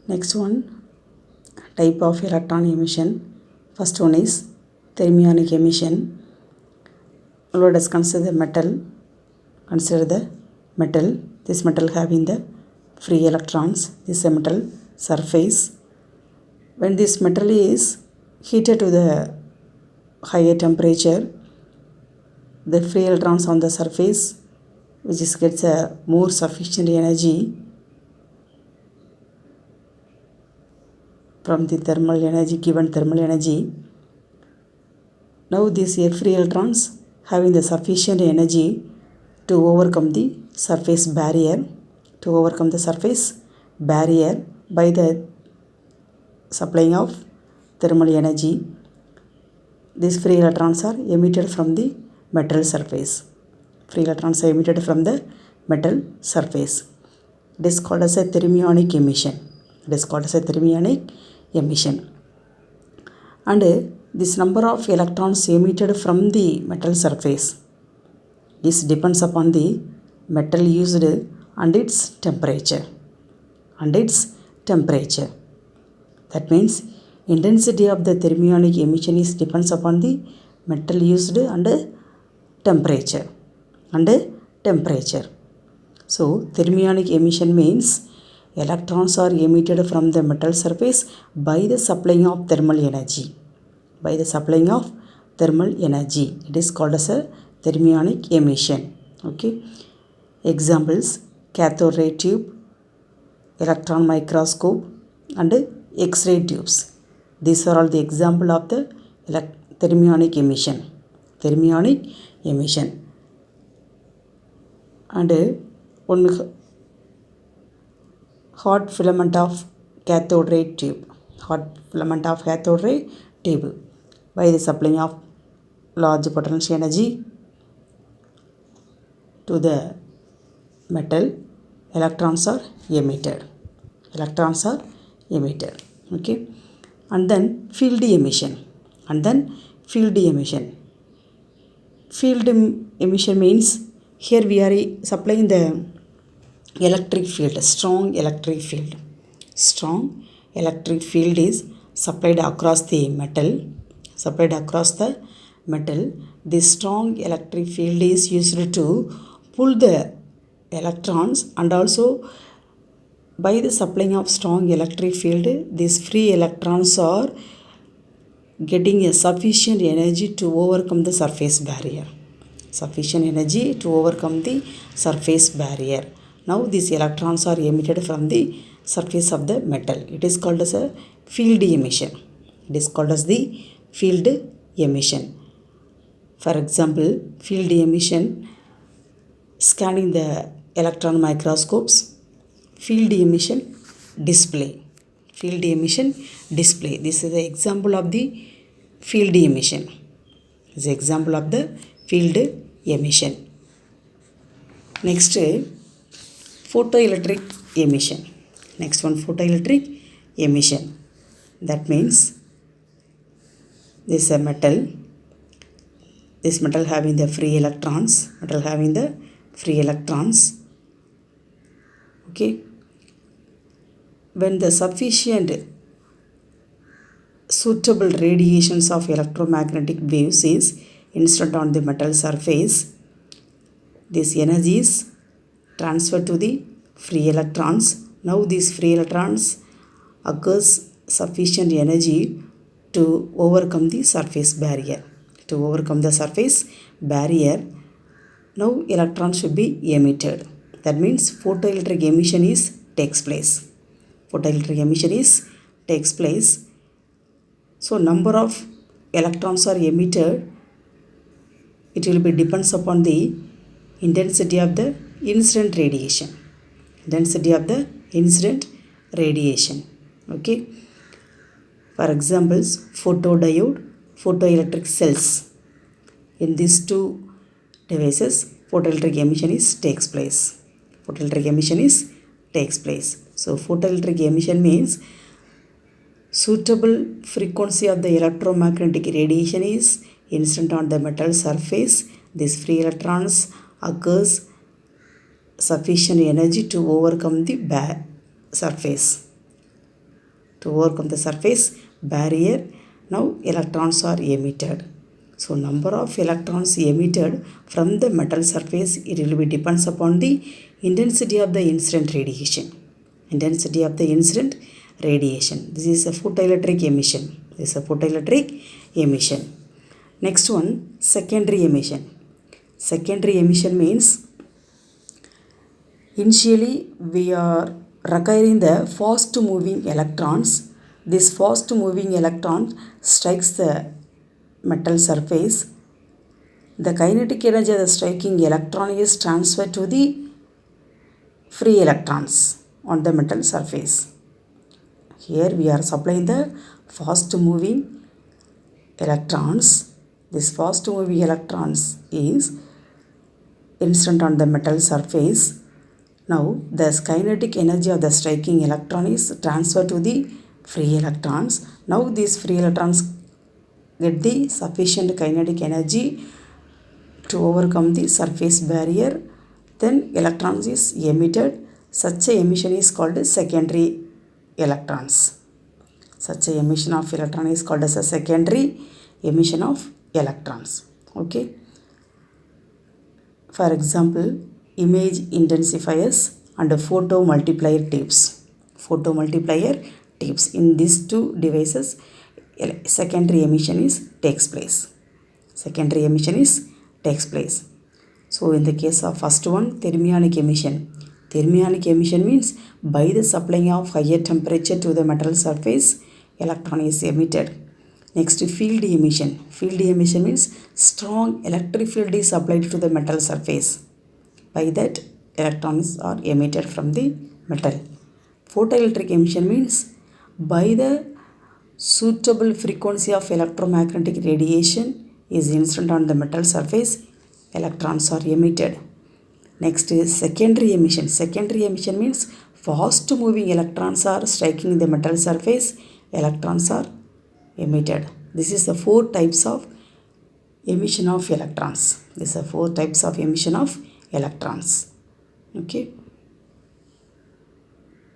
Next one, type of electron emission. First one is thermionic emission. Let us consider the metal. Consider the metal. This metal having the free electrons. This is a metal surface. When this metal is heated to the higher temperature, the free electrons on the surface, which is gets a more sufficient energy from the thermal energy, given thermal energy. Now these free electrons having the sufficient energy to overcome the surface barrier, by the supplying of thermal energy. These free electrons are emitted from the metal surface. Free electrons are emitted from the metal surface. It is called as a thermionic emission. And this number of electrons emitted from the metal surface is depends upon the metal used and its temperature. That means intensity of the thermionic emission is depends upon the metal used and temperature. So thermionic emission means electrons are emitted from the metal surface by the supplying of thermal energy. It is called as a thermionic emission. Okay. Examples: cathode ray tube, electron microscope, and X-ray tubes. These are all the example of the thermionic emission. And one hot filament of cathode ray tube. By the supplying of large potential energy to the metal, electrons are emitted. Okay. And then field emission. Field emission means here we are supplying the electric field, strong electric field is supplied across the metal. This strong electric field is used to pull the electrons, and also by the supplying of strong electric field, these free electrons are getting a sufficient energy to overcome the surface barrier. Now these electrons are emitted from the surface of the metal. It is called as a field emission. For example, field emission, scanning the electron microscopes, field emission display. This is the example of the field emission. Next, photoelectric emission. That means this is a metal. This metal having the free electrons. Okay. When the sufficient suitable radiations of electromagnetic waves is incident on the metal surface, these energies transfer to the free electrons. Now these free electrons occurs sufficient energy to overcome the surface barrier. Now electrons should be emitted. That means photoelectric emission takes place. So number of electrons are emitted. It will be depends upon the intensity of the incident radiation. Okay. For examples, photodiode, photoelectric cells. In these two devices, photoelectric emission takes place. So photoelectric emission means suitable frequency of the electromagnetic radiation is incident on the metal surface. These free electrons occurs sufficient energy to overcome the surface. to overcome the surface barrier. Now electrons are emitted. So number of electrons emitted from the metal surface, it will be depends upon the intensity of the incident radiation. Intensity of the incident radiation. This is a photoelectric emission. This is a photoelectric emission. Next one, secondary emission. Secondary emission means initially we are requiring the fast moving electrons. This fast moving electron strikes the metal surface. The kinetic energy of the striking electron is transferred to the free electrons on the metal surface. Here we are supplying the fast moving electrons. This fast moving electrons is incident on the metal surface. Now the kinetic energy of the striking electron is transferred to the free electrons. Now these free electrons get the sufficient kinetic energy to overcome the surface barrier. Then electrons is emitted. Such a emission is called secondary electrons. Such a emission of electron is called as a secondary emission of electrons. Okay. For example, image intensifiers and photomultiplier tubes. Photomultiplier tubes. In these two devices, secondary emission takes place. Secondary emission takes place. So in the case of first one, thermionic emission. Thermionic emission means by the supplying of higher temperature to the metal surface, electron is emitted. Next, field emission. Field emission means strong electric field is applied to the metal surface. By that, electrons are emitted from the metal. Photoelectric emission means by the suitable frequency of electromagnetic radiation is incident on the metal surface, electrons are emitted. Next is secondary emission. Secondary emission means fast moving electrons are striking the metal surface, electrons are emitted. This is the four types of emission of electrons. These are four types of emission of electrons. Okay.